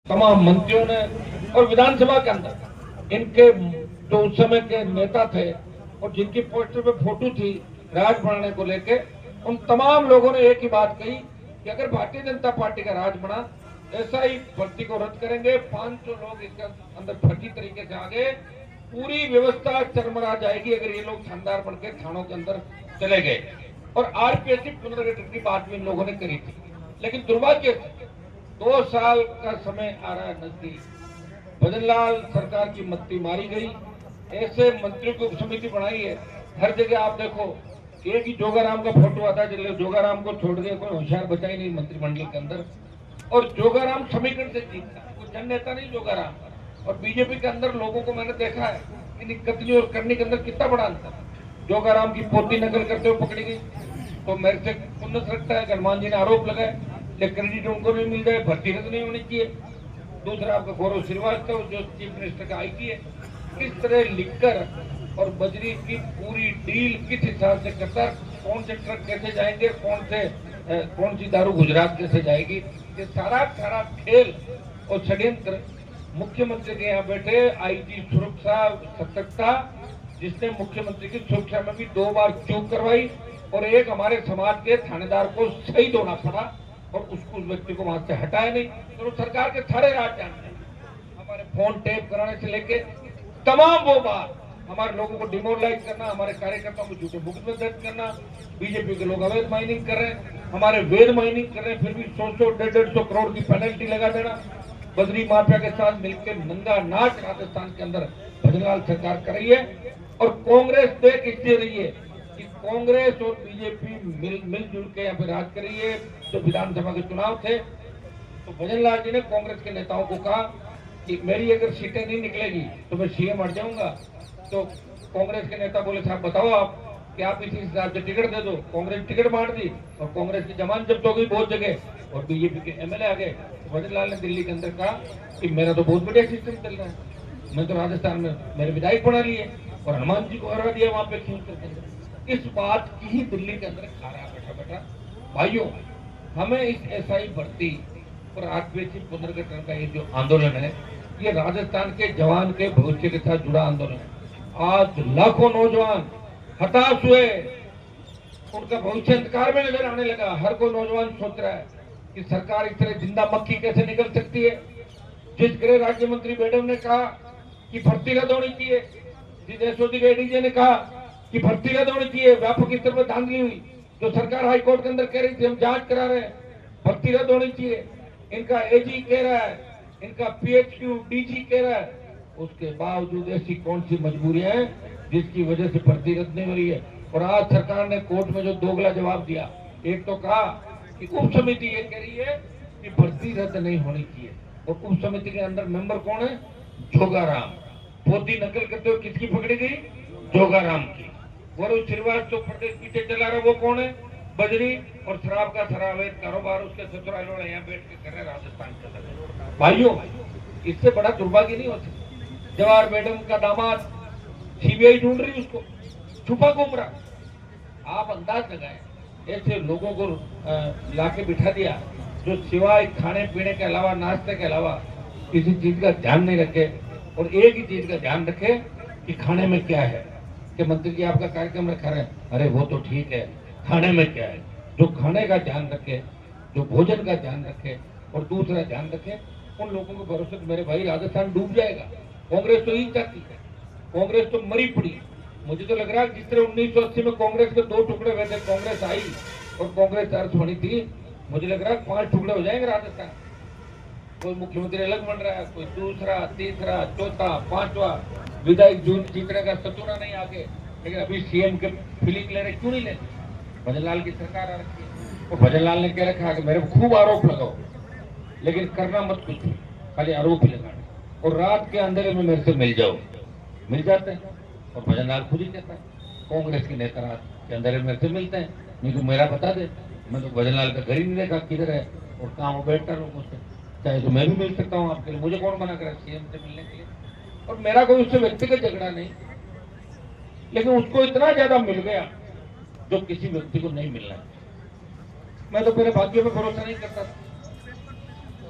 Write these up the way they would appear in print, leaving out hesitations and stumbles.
तमाम मंत्रियों ने और विधानसभा के अंदर इनके जो उस समय के नेता थे और जिनकी पोस्टर पे फोटो थी राज बनाने को लेके, उन तमाम लोगों ने एक ही बात कही कि अगर भारतीय जनता पार्टी का राज बना, ऐसा ही भर्ती को रद्द करेंगे, 500 लोग इसके अंदर फर्जी तरीके से आगे, पूरी व्यवस्था चरमरा जाएगी अगर ये लोग थानेदार बनकर थानों के अंदर चले गए। और आरपीएससी पुनर्गठन की बात भी इन लोगों ने करी थी, लेकिन दुर्भाग्य से 2 साल का समय आ रहा है नजदीक, भजनलाल सरकार की मत्ती मारी गई, ऐसे मंत्रियों की उपसमिति बनाई है। हर जगह आप देखो एक ही जोगाराम का फोटो आता है, जोगाराम को छोड़ के कोई होशियार बचा ही नहीं मंत्रिमंडल के अंदर। और जोगाराम समीकरण से जीतता, कोई जन नेता नहीं जोगाराम। और बीजेपी के अंदर लोगों को मैंने देखा है कि कतनी और करने के अंदर कितना बड़ा अंतर। जोगाराम की पोती नकल करते हुए पकड़ी गई, तो मेरे से खुन्नस रखता है। हनुमान जी ने आरोप लगाया, लेकिन क्रेडिट उनको नहीं मिल जाए, भर्ती रद्द नहीं होनी चाहिए। दूसरा आपका गौरव श्रीवास्तव जो चीफ मिनिस्टर का आईटी है, किस तरह लिखकर और बजरी की पूरी डील किस हिसाब से करता, कौन से ट्रक कैसे जाएंगे, कौन सी दारू गुजरात कैसे जाएगी, ये सारा खेल और षड्यंत्र मुख्यमंत्री के यहाँ बैठे आईटी सुरक्षा सतर्कता, जिसने मुख्यमंत्री की सुरक्षा में भी 2 बार चूक करवाई और एक हमारे समाज के थानेदार को शहीद होना पड़ा और उसको उस व्यक्ति को वहां से हटाया नहीं। तो सरकार के सारे राज जानते हैं, हमारे फोन टेप कराने से लेके तमाम वो बात, हमारे लोगों को डिमोरलाइज करना, हमारे कार्यकर्ताओं को झूठे मुकदमे दर्ज करना, बीजेपी के लोग अवैध माइनिंग कर रहे हैं, हमारे वेद माइनिंग कर रहे हैं, फिर भी 100 150 करोड़ की पेनल्टी लगा देना, बजरी माफिया के साथ मिलकर नंगा नाच राजस्थान के अंदर भजनलाल सरकार कर रही है। और कांग्रेस देख इसलिए रही है कि कांग्रेस और बीजेपी मिलजुल के यहाँ पे राज कर रही है। जो विधानसभा के चुनाव थे तो भजनलाल जी ने कांग्रेस के नेताओं को कहा कि मेरी अगर सीटें नहीं निकलेगी तो मैं सीएम हट जाऊंगा। तो कांग्रेस के नेता बोले साहब बताओ आप कि आप इसी हिसाब से टिकट दे दो। कांग्रेस टिकट बांट दी और कांग्रेस की जमानत जब्त हो गई बहुत जगह और बीजेपी के एमएलए आ गए। तो भजनलाल ने दिल्ली के अंदर कहा कि मेरा तो बहुत बढ़िया सिस्टम चल रहा है, मैं तो राजस्थान में मेरे विधायक बना लिए और हनुमान जी को हरा दिया वहां पे खींच करके। इस बात की ही दिल्ली के अंदर खा रहा बैठा बैठा। भाइयों, हमें इस एसआई भर्ती और आरपीएससी पुनर्गठन का ये जो आंदोलन है, ये राजस्थान के जवान के भविष्य के साथ जुड़ा आंदोलन है। आज लाखों नौजवान हताश हुए, उनका भविष्य अंधकार में नजर आने लगा। हर कोई नौजवान सोच रहा है कि सरकार इस तरह जिंदा मक्खी कैसे निकल सकती है। जिस गृह राज्य मंत्री मैडम ने कहा कि भर्ती रद्द होनी चाहिए, जिस यशोदी के एडीजे ने कहा कि भर्ती रद्द होनी चाहिए, व्यापक स्तर पर धांधली हुई। जो सरकार हाईकोर्ट के अंदर कह रही थी हम जांच करा रहे हैं, भर्ती रद्द होनी चाहिए, इनका एजी कह रहा है, इनका पीएचक्यू डीजी कह रहा है, उसके बावजूद ऐसी कौन सी मजबूरियां हैं जिसकी वजह से भर्ती रद्द नहीं हो रही है। और आज सरकार ने कोर्ट में जो दोगला जवाब दिया, एक तो कहा कि उप समिति ये कह रही है कि भर्ती रद्द नहीं होनी चाहिए, और उप समिति के अंदर मेंबर कौन है? जोगाराम। पोती नकल करते हुए किसकी पकड़ी गई? जोगाराम की। गौरव श्रीवास्तव प्रदेश पीछे चला रहा, वो कौन है? बजरी और शराब का अवैध कारोबार उसके ससुरालों ने यहाँ बैठ के कर रहे राजस्थान के अंदर। भाइयों, इससे बड़ा दुर्भाग्य नहीं हो सकता। जवाहर मैडम का दामाद, सीबीआई ढूंढ रही उसको, छुपा घूम रहा। आप अंदाज लगाएं, ऐसे लोगों को लाके बिठा दिया जो सिवाय खाने पीने के अलावा, नाश्ते के अलावा किसी चीज का ध्यान नहीं रखे, और एक ही चीज का ध्यान रखे कि खाने में क्या है। कि मंत्री जी आपका कार्यक्रम रखा रहे, अरे वो तो ठीक है, खाने में क्या है। जो खाने का ध्यान रखे, जो भोजन का ध्यान रखे और दूसरा ध्यान रखे, उन लोगों को भरोसे मेरे भाई राजस्थान डूब जाएगा। कांग्रेस तो यही चाहती है, कांग्रेस तो मरी पड़ी। मुझे तो लग रहा है जिस तरह 1980 में कांग्रेस के 2 टुकड़े हुए थे, कांग्रेस आई और कांग्रेस अर्थ बनी थी, मुझे लग रहा है 5 टुकड़े हो जाएंगे राजस्थान। कोई मुख्यमंत्री अलग बन रहा है, कोई दूसरा, तीसरा, चौथा, 5वां विधायक जीतने का सतुरा नहीं आगे, लेकिन अभी सीएम के फीलिंग ले रहे, क्यों नहीं लेते? भजनलाल की सरकार आ रखी है और भजनलाल ने कह रखा है कि मेरे को खूब आरोप लगाओ, लेकिन करना मत कुछ, खाली आरोप ही लगाना, और रात के अंधेरे में मेरे से मिल जाओ। मिल जाते हैं, और भजनलाल खुद ही कहता है कांग्रेस के नेता रात के अंधेरे में मेरे से मिलते हैं, नहीं तो मेरा बता दे। मैं तो भजनलाल का घर ही नहीं देखा किधर है और कहाँ वो बैठता लोगों से, चाहे तो मैं भी मिल सकता हूँ आपके लिए, मुझे कौन मना करे सीएम से मिलने के लिए। और मेरा कोई उससे व्यक्तिगत झगड़ा नहीं, लेकिन उसको इतना ज्यादा मिल गया जो किसी व्यक्ति को नहीं मिलना है। मैं तो मेरे भाग्य में भरोसा नहीं करता था।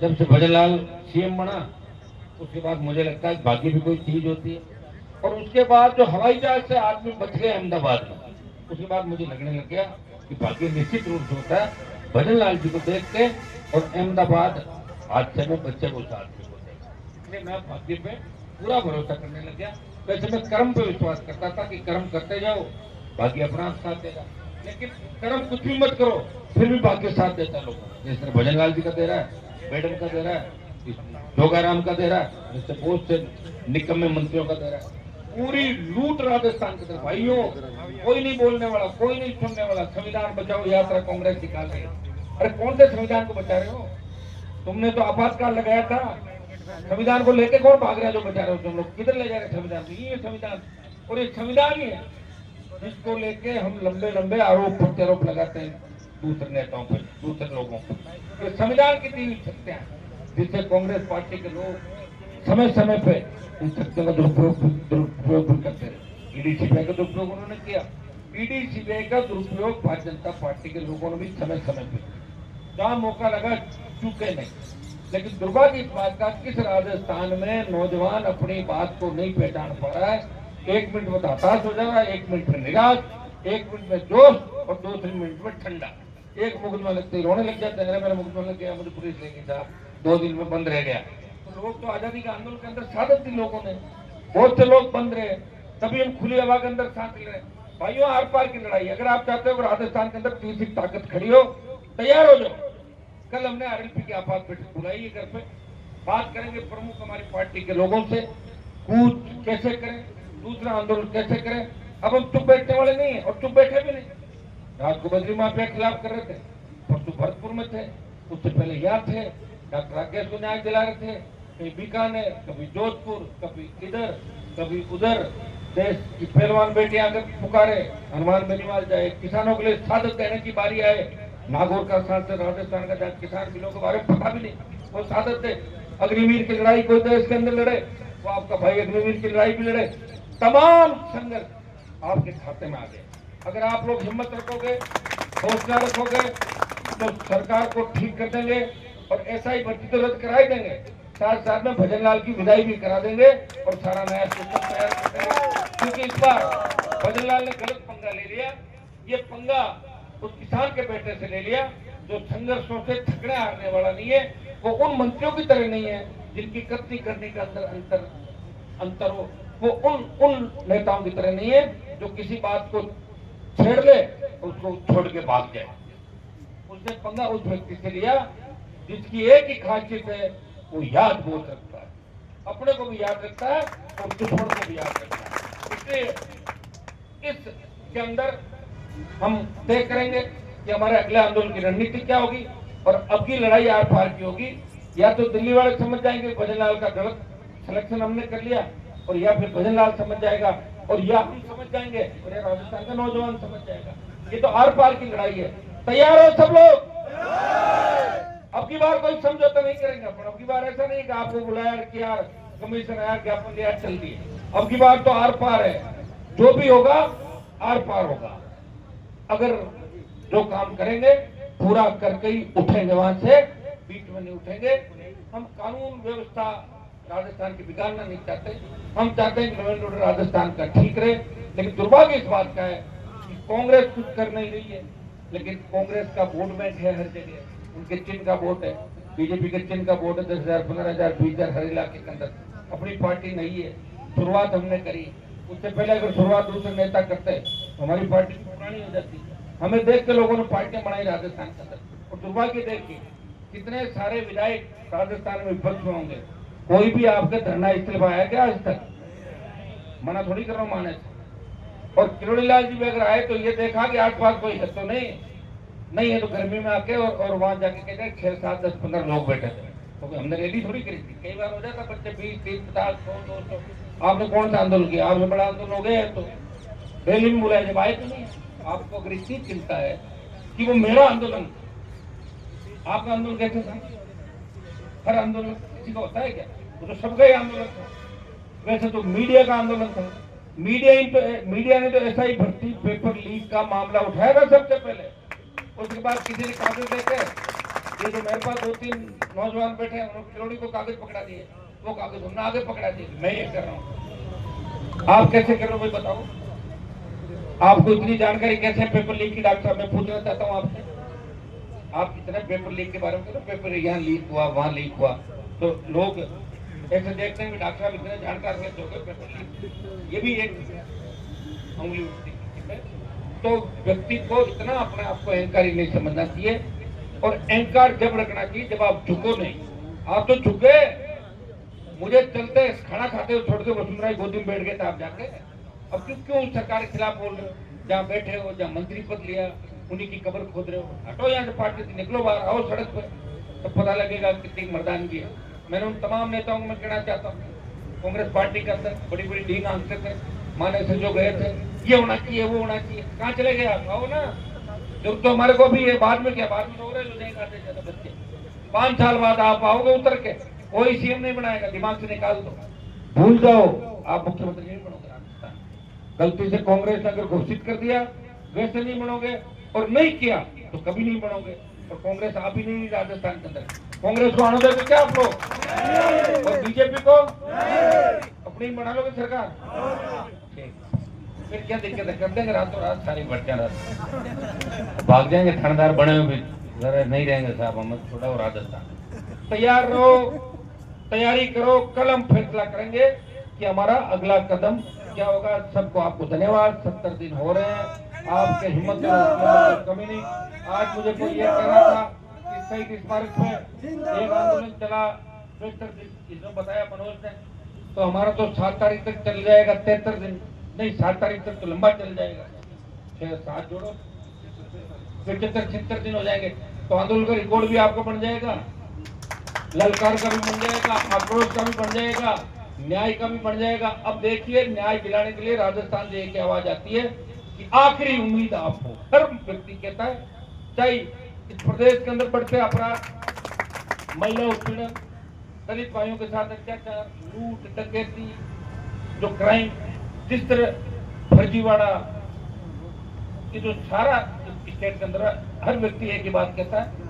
जब से भजनलाल सीएम बना उसके बाद मुझे लगता है भाग्य भी कोई चीज होती है। और उसके बाद जो हवाई जहाज से आदमी बच गए अहमदाबाद में, उसके बाद मुझे लगने लग गया कि भाग्य निश्चित रूप से होता है। भजनलाल जी को देख के और अहमदाबाद हादसे में बच्चे को साथ में होते, इसलिए मैं भाग्य पे पूरा भरोसा करने लग गया। वैसे मैं कर्म पे विश्वास करता था कि कर्म करते जाओ भाग्य अपना साथ देगा, लेकिन कर्म कुछ भी मत करो फिर भी भाग्य साथ देता लोगों को। जिस तरह भजनलाल जी का दे रहा है, मैडम का दे रहा है, जोगाराम का दे रहा है, जिससे बहुत से निकम्मे मंत्रियों का दे रहा है। पूरी लूट राजस्थान की तरफ भाइयों, कोई नहीं बोलने वाला, कोई नहीं सुनने वाला। संविधान बचाओ यात्रा कांग्रेस निकाल रही है। अरे कौन से संविधान को बचा रहे हो? तुमने तो आपातकाल लगाया था। संविधान को लेके कौन भाग रहा है जो बचा रहे हो तुम लोग? किधर ले जा रहे संविधान? ये संविधान, और ये संविधान ही है जिसको लेके हम लंबे लंबे आरोप प्रत्यारोप लगाते हैं दूसरे नेताओं पर, दूसरे लोगों पर। ये संविधान की दी हुई शक्तियां जिससे कांग्रेस पार्टी के लोग समय समय पे इन शक्तियों का दुरुपयोग भी करते रहे। ईडी सीबीआई का दुरुपयोग उन्होंने किया। ईडी सीबीआई का दुरुपयोग भारतीय जनता पार्टी के लोगों ने भी समय समय पे जहां मौका लगा चूके नहीं। लेकिन दुर्भाग्य इस बात का किस राजस्थान में नौजवान अपनी बात को नहीं पहचान पा रहा है। 1 मिनट में हताश हो जा रहा है, 1 मिनट में निराश, 1 मिनट में जोश और 2-3 मिनट में ठंडा। एक मुकदमा लगते ही रोने लग जाते हैं, मेरा मुकदमा लग गया, मुझे पुलिस लेके साहब 2 दिन में बंद रह गया। तो लोग तो आजादी के आंदोलन के अंदर साधन थी लोगों ने, बहुत से लोग बंद रहे, तभी हम खुली हवा के अंदर सांस ले रहे। भाइयों आर पार की लड़ाई, अगर आप चाहते हो राजस्थान के अंदर तीसरी ताकत खड़ी हो, तैयार हो जाओ। कल हमने आरएलपी की आपात बैठक बुलाई है, घर पे बात करेंगे प्रमुख हमारी पार्टी के लोगों से, कूच कैसे करें, दूसरा आंदोलन कैसे करें। अब हम चुप बैठने वाले नहीं है और चुप बैठे भी नहीं। रात को बद्री माफिया के खिलाफ कर रहे थे, परसों भरतपुर में थे, उससे पहले यहाँ थे, डॉक्टर राकेश को न्याय दिला रहे थे, कहीं बीकानेर, कभी जोधपुर, कभी इधर, कभी उधर। देश की पहलवान बेटियां अगर पुकारे हनुमान बेनीवाल जाए, किसानों के लिए साधक देने की बारी आए। नागौर का सांसद राजस्थान का जहाँ किसान बिलों के बारे में पता भी नहीं, वो साधक थे। अग्निवीर की लड़ाई कोई देश के अंदर लड़े, वो आपका भाई अग्निवीर की लड़ाई भी लड़े। तमाम संघर्ष आपके खाते में आ गए। अगर आप लोग हिम्मत रखोगे, हौसला रखोगे, तो सरकार को ठीक कर देंगे और ऐसा ही भर्ती तो रद्द करा ही देंगे, साथ साथ में भजनलाल की विदाई भी करा देंगे और सारा नया सिस्टम तैयार कर देंगे। क्योंकि इस बार भजनलाल ने गलत पंगा ले लिया। ये पंगा उस किसान के बेटे से ले लिया जो संघर्षों से थकने हारने वाला नहीं है। वो उन मंत्रियों की तरह नहीं है जिनकी कत्ती करने का अंतर हो। वो उन नेताओं की तरह नहीं है जो किसी बात को छेड़ ले उसको छोड़ के भाग जाए। उसने पंगा उस व्यक्ति से लिया जिसकी एक ही खासियत है, वो याद बहुत रखता है, अपने को भी याद रखता है और दुश्मन को भी याद रखता है। इसलिए इसके अंदर हम तय करेंगे कि हमारे अगले आंदोलन की रणनीति क्या होगी और अब की लड़ाई आर पार की होगी। या तो दिल्ली वाले समझ जाएंगे भजनलाल का गलत सिलेक्शन हमने कर लिया, और या फिर भजनलाल समझ जाएगा, और या हम समझ जाएंगे और या राजस्थान का नौजवान समझ जाएगा। ये तो आर पार की लड़ाई है। तैयार हो सब लोग? अब की बार कोई समझौता नहीं करेंगे अपन। अब की बार ऐसा नहीं कि आपको बुलाया कि यार कमीशन आया, ज्ञापन दिया, चल दिए। अब की बार तो आर पार है, जो भी होगा आर पार होगा। अगर जो काम करेंगे पूरा करके ही उठेंगे, वहां से बीच में नहीं उठेंगे। हम कानून व्यवस्था राजस्थान की बिगाड़ना नहीं चाहते। हम चाहते हैं कि लॉ एंड ऑर्डर राजस्थान का ठीक रहे। लेकिन दुर्भाग्य इस बात का है कि कांग्रेस कुछ कर नहीं रही है, लेकिन कांग्रेस का वोट बैंक है हर जगह, उनके चिन्ह का वोट है। बीजेपी के चिन्ह का वोट है 10,000, 15,000, 20,000 हर इलाके के अंदर। अपनी पार्टी नहीं है, शुरुआत हमने करी। उससे पहले अगर शुरुआत दूसरे नेता करते तो हमारी पार्टी पुरानी हो जाती। हमें देख के लोगों ने पार्टियां बनाई राजस्थान के अंदर। और दुर्भाग्य देखिए कितने सारे विधायक राजस्थान में विपक्ष में होंगे, कोई भी आपके धरना स्थल पर आया क्या आज तक? मना थोड़ी कर रहा हूं माने से। और किरोड़ीलाल जी भी अगर आए तो ये देखा कि आसपास कोई है तो नहीं है तो गर्मी में आके और वहां जाके कहते हैं 6, 7, 10, 15 लोग बैठे थे। तो हमने रैली थोड़ी करी थी। कई बार हो जाता बच्चे 20, 30, 50, 100, 200। आपने कौन सा आंदोलन किया? आपने बड़ा आंदोलन हो गया है तो रैली में बुलाया, जब आए तो नहीं। आपको अगर इतनी चिंता है कि वो मेरा आंदोलन, आपका आंदोलन कैसे था? हर आंदोलन किसी का होता है क्या? वो तो सबका ही आंदोलन था। वैसे तो मीडिया का आंदोलन था। मीडिया ने तो ऐसा ही भर्ती पेपर लीक का मामला उठाया था सबसे पहले। उसके बाद किसी ने कागज देके ये जो मेरे पास 2-3 नौजवान बैठे हैं, उन्होंने किलोड़ी को कागज पकड़ा दिए, वो कागज हमने आगे पकड़ा दिए, मैं ये कर रहा हूँ। आप कैसे कर रहे हो भाई बताओ? आपको इतनी जानकारी कैसे पेपर लीक की? डॉक्टर साहब मैं पूछना चाहता हूँ आपसे, आप इतने पेपर लीक के बारे में कहते हो, पेपर यहाँ लीक हुआ, वहाँ लीक हुआ, तो लोग ऐसे देखते हैं कि डॉक्टर साहब इतने जानकार कैसे हो गए, पेपर लीक, ये भी एक उंगली उठती है। तो व्यक्ति को इतना अपने आप को अहंकारी नहीं समझना चाहिए, और अहंकार जब रखना चाहिए जब आप झुको नहीं। आप तो झुके, मुझे चलते खाना खाते हुए छोड़ के वसुंधरा की गोदी में बैठ गए थे आप जाके। अब क्यों सरकार के खिलाफ बोल रहे हो? जहाँ बैठे हो, जहाँ मंत्री पद लिया, उन्हीं की कब्र खोद रहे हो। हटो यहाँ से पार्टी से, निकलो बाहर, आओ सड़क पर, तो पता लगेगा कितनी मर्दानगी है। मैंने उन तमाम नेताओं को मैं कहना चाहता हूँ, कांग्रेस पार्टी के अंदर बड़ी बड़ी ढींग आंकते थे, माने से जो गए थे, ये होना चाहिए, वो होना चाहिए, कहाँ चले गए आप? आओ ना, जब तो हमारे को भी है, बाद में क्या, बाद में हो रहे जो नहीं खाते ज्यादा बच्चे, 5 साल बाद आप आओगे उतर के, कोई सीएम नहीं बनाएगा, दिमाग से निकाल दो, भूल जाओ, आप मुख्यमंत्री नहीं बनोगे राजस्थान। गलती से कांग्रेस ने अगर घोषित कर दिया वैसे नहीं बनोगे, और नहीं किया तो कभी नहीं बनोगे। और कांग्रेस आप ही नहीं राजस्थान के अंदर, कांग्रेस को आने दोगे क्या आप लोग? और बीजेपी को अपनी बना लोगे सरकार? ठीक, फिर क्या दिक्कत है? कर देंगे रातों रात सारी भर्तियां, रात भाग जाएंगे, थानेदार बने हुए भी नहीं रहेंगे साहब, हम छोड़ा हो राजस्थान। तैयार रहो, तैयारी करो, कल हम फैसला करेंगे कि हमारा अगला कदम क्या होगा। सबको आपको धन्यवाद। 70 दिन हो रहे हैं, आपके हिम्मत में कमी नहीं। आज मुझे कोई ये कहना था कि शहीद स्मारक पे एक आंदोलन चला, 73 दिन इसने बताया मनोज ने, तो हमारा तो 7 तारीख तक चल जाएगा, 73 दिन नहीं, 7 तारीख तक तो लंबा चल जाएगा, 6-7 जोड़ो 75-76 दिन हो जाएंगे, तो आंदोलन का रिकॉर्ड भी आपको बन जाएगा, ललकार का भी बन जाएगा, आक्रोश का भी बन जाएगा, न्याय का भी बन जाएगा। अब देखिए, न्याय दिलाने के लिए राजस्थान से एक आवाज आती है कि आखिरी उम्मीद आपको। हर व्यक्ति कहता है, चाहे इस प्रदेश के अंदर बढ़ते अपराध, महिला उत्पीड़न, दलित भाइयों के साथ अत्याचार, लूट डकैती, जो क्राइम, जिस तरह फर्जीवाड़ा, ये जो सारा स्टेट के अंदर, हर व्यक्ति एक ही बात कहता है,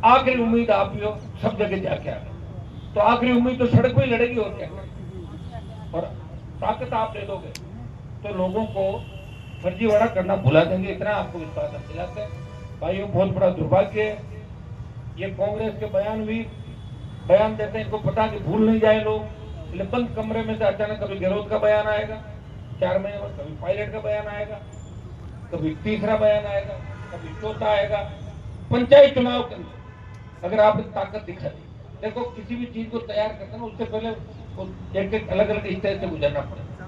आखिरी उम्मीद आप ही हो, सब जगह जाके आ गए। तो आखिरी उम्मीद तो सड़क पे ही लड़ेगी और क्या, और ताकत आप दे दोगे तो लोगों को फर्जीवाड़ा करना भुला देंगे, इतना आपको विश्वास हम दिलाते हैं। भाइयों, बहुत बड़ा दुर्भाग्य है, ये कांग्रेस के बयान भी बयान देते हैं, इनको पता कि भूल नहीं जाए लोग, इसलिए बंद कमरे में से अचानक कभी गहलोत का बयान आएगा 4 महीने बाद, कभी पायलट का बयान आएगा, कभी तीसरा बयान आएगा, कभी चौथा आएगा। पंचायत चुनाव के अंदर अगर आपने ताकत दिखा दी, देखो किसी भी चीज को तैयार करते ना, उससे पहले एक एक अलग अलग स्टेज से गुजरना पड़ेगा।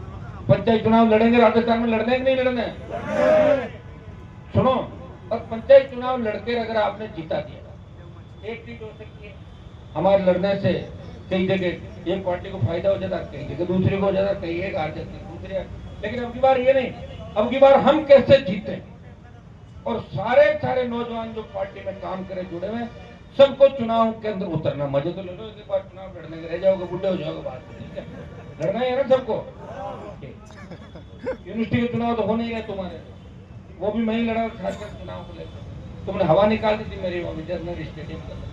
पंचायत चुनाव लड़ेंगे राजस्थान में, लड़ने की नहीं लड़ने, सुनो, और पंचायत चुनाव लड़के अगर आपने जीता दिया, एक चीज हो सकती है, हमारे लड़ने से कई जगह एक पार्टी को फायदा हो जाता, कई जगह दूसरे को हो जाता, कई एक हार जाती दूसरे, लेकिन अब की बार ये नहीं, अब की बार हम कैसे जीते, और सारे नौजवान जो पार्टी में काम करे जुड़े हुए, सबको चुनाव के अंदर उतरना। मजे तो ले लो, एक बार चुनाव लड़ने के रह जाओगे, बुढ़े हो जाओगे, बात ठीक है, लड़ना है ना सबको। यूनिवर्सिटी के चुनाव तो हो नहीं गए तुम्हारे, वो भी मैं ही लड़ा, खासकर चुनाव को लेकर तुमने हवा निकाल दी थी मेरी विजय स्टेडियम के अंदर।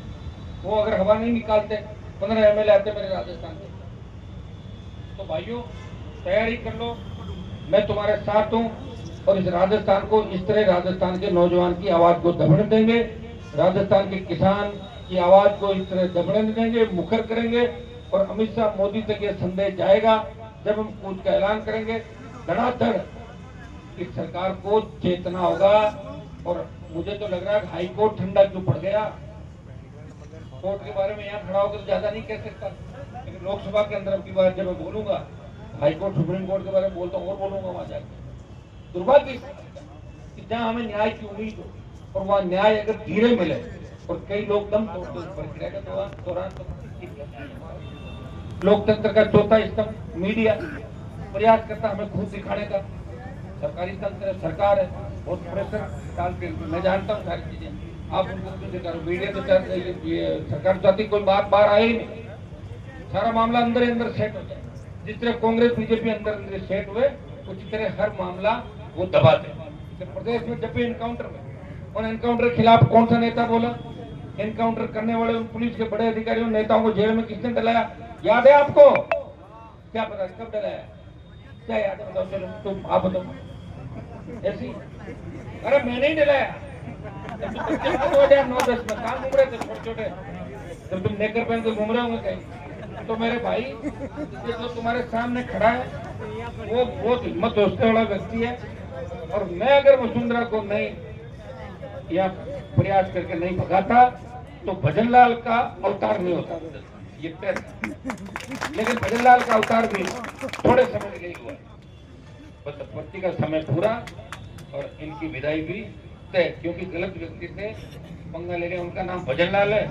वो अगर हवा नहीं निकालते, 15 MLA आते मेरे राजस्थान के, तो भाइयों तैयारी कर लो, मैं तुम्हारे साथ हूँ, और इस राजस्थान को इस तरह, राजस्थान के नौजवान की आवाज को दबने देंगे, राजस्थान के किसान की आवाज को इस तरह दबने देंगे, मुखर करेंगे, और अमित शाह मोदी तक ये संदेश जाएगा जब हम कूच का ऐलान करेंगे, धड़ाधड़ इस सरकार को चेतना होगा। और मुझे तो लग रहा है हाई कोर्ट ठंडा क्यों पड़ गया, कोर्ट के बारे में यहाँ खड़ा होकर ज्यादा नहीं कह सकता, लेकिन लोकसभा के अंदर की बात जब मैं बोलूंगा, हाई कोर्ट सुप्रीम कोर्ट के बारे में बोलता हूँ और बोलूंगा वहां जाकर। दुर्भाग्य कि जहाँ हमें न्याय की उम्मीद हो और वहाँ न्याय अगर धीरे मिले और कई लोग दम तोड़ते प्रक्रिया के दौरान, लोकतंत्र का चौथा स्तंभ मीडिया प्रयास करता हमें खुद दिखाने का, सरकारी तंत्र है, सरकार है, बहुत प्रेशर डालते, मैं जानता हूँ सारी चीजें, आप उनको क्यों दिखा रहे हो, मीडिया तो सरकार चाहती कोई बात बाहर आई नहीं, सारा मामला अंदर ही अंदर सेट हो जाए। जिस तरह कांग्रेस बीजेपी अंदर अंदर सेट हुए, उसी तरह हर मामला वो दबाते। प्रदेश में जब भी एनकाउंटर में, उन एनकाउंटर के खिलाफ कौन सा नेता बोला, एनकाउंटर करने वाले उन पुलिस के बड़े अधिकारियों नेताओं को जेल में किसने डलाया, याद है आपको? क्या पता कब डलाया, क्या याद है? बताओ, चलो तुम आप बताओ। ऐसी अरे मैंने ही डलाया। जब तुम बच्चे थे 2009-10 में कहाँ घूम रहे थे छोटे छोटे, जब तुम नेकर पहन के घूम रहे होंगे कहीं। तो मेरे भाई, ये जो तुम्हारे सामने खड़ा है वो बहुत हिम्मत दोस्ते वाला व्यक्ति है। और मैं अगर वसुंधरा को नहीं या प्रयास करके नहीं भगाता तो भजनलाल का अवतार नहीं होता, ये तय। लेकिन भजनलाल का अवतार भी थोड़े समय के लिए हुआ। पत्ती का समय पूरा और इनकी विदाई भी तय, क्योंकि गलत व्यक्ति से पंगा ले रहे। उनका नाम भजनलाल है,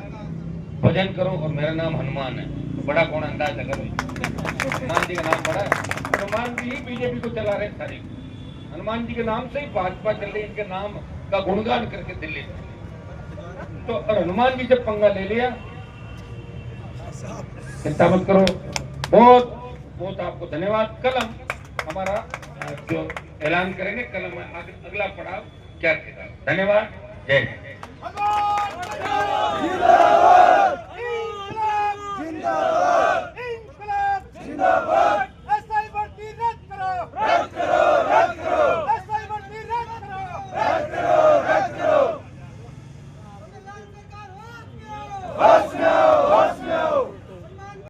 भजन करो, और मेरा नाम हनुमान है। तो बड़ा कौन अंदाजा करो, हनुमान जी का नाम बड़ा है। हनुमान जी ही बीजेपी को चला रहे सारी। हनुमान जी के नाम से ही भाजपा चल रही, इनके नाम का गुणगान करके दिल्ली में। तो और हनुमान जी से पंगा ले लिया, चिंता मत करो। बहुत बहुत आपको धन्यवाद। कल हम हमारा जो ऐलान करेंगे, कल हम अगला पड़ाव क्या करेगा। धन्यवाद, जय हिंद।